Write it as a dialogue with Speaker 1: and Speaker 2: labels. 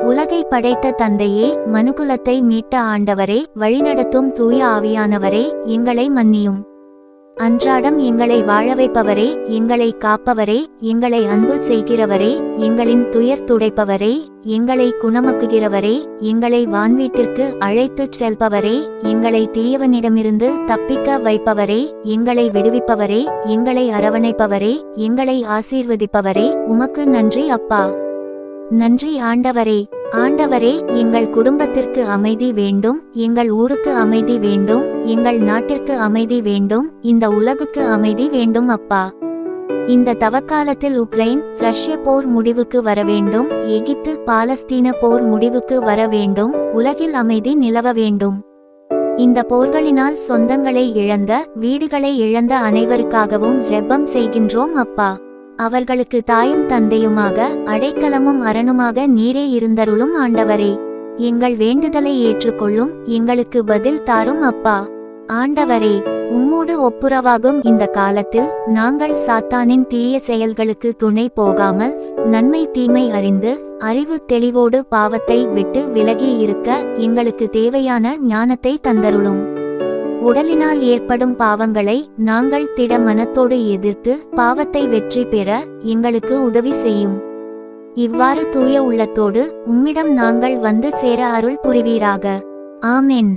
Speaker 1: உலகை படைத்த தந்தையே, மனுகுலத்தை மீட்ட ஆண்டவரே, வழிநடத்தும் தூய ஆவியானவரே, எங்களை மன்னியும். அன்றாடம் எங்களை வாழ வைப்பவரே, எங்களை காப்பவரே, எங்களை அன்பு செய்கிறவரே, எங்களின் துயர் துடைப்பவரே, எங்களை குணமாக்குகிறவரே, எங்களை வான்வீட்டிற்கு அழைத்துச் செல்பவரே, எங்களை தீயவனிடமிருந்து தப்பிக்க வைப்பவரே, எங்களை விடுவிப்பவரே, எங்களை அரவணைப்பவரே, எங்களை ஆசீர்வதிப்பவரே, உமக்கு நன்றி அப்பா. நன்றி ஆண்டவரே. ஆண்டவரே, எங்கள் குடும்பத்திற்கு அமைதி வேண்டும், எங்கள் ஊருக்கு அமைதி வேண்டும், எங்கள் நாட்டிற்கு அமைதி வேண்டும், இந்த உலகுக்கு அமைதி வேண்டும் அப்பா. இந்த தவக்காலத்தில் உக்ரைன் ரஷ்ய போர் முடிவுக்கு வர வேண்டும், எகிப்து பாலஸ்தீன போர் முடிவுக்கு வர வேண்டும், உலகில் அமைதி நிலவ வேண்டும். இந்த போர்களினால் சொந்தங்களை இழந்த, வீடுகளை இழந்த அனைவருக்காகவும் ஜெபம் செய்கின்றோம் அப்பா. அவர்களுக்கு தாயும் தந்தையுமாக, அடைக்கலமும் அரணுமாக நீரே இருந்தருளும் ஆண்டவரே. எங்கள் வேண்டுதலை ஏற்றுக்கொள்ளும், எங்களுக்கு பதில் தாரும் அப்பா. ஆண்டவரே, உம்மோடு ஒப்புரவாகும் இந்த காலத்தில் நாங்கள் சாத்தானின் தீய செயல்களுக்கு துணை போகாமல், நன்மை தீமை அறிந்து, அறிவு தெளிவோடு பாவத்தை விட்டு விலகி இருக்க எங்களுக்கு தேவையான ஞானத்தை தந்தருளும். உடலினால் ஏற்படும் பாவங்களை நாங்கள் திட மனத்தோடு எதிர்த்து பாவத்தை வெற்றி பெற எங்களுக்கு உதவி செய்யும். இவ்வாறு தூய உள்ளத்தோடு உம்மிடம் நாங்கள் வந்து சேர அருள் புரிவீராக. ஆமென்.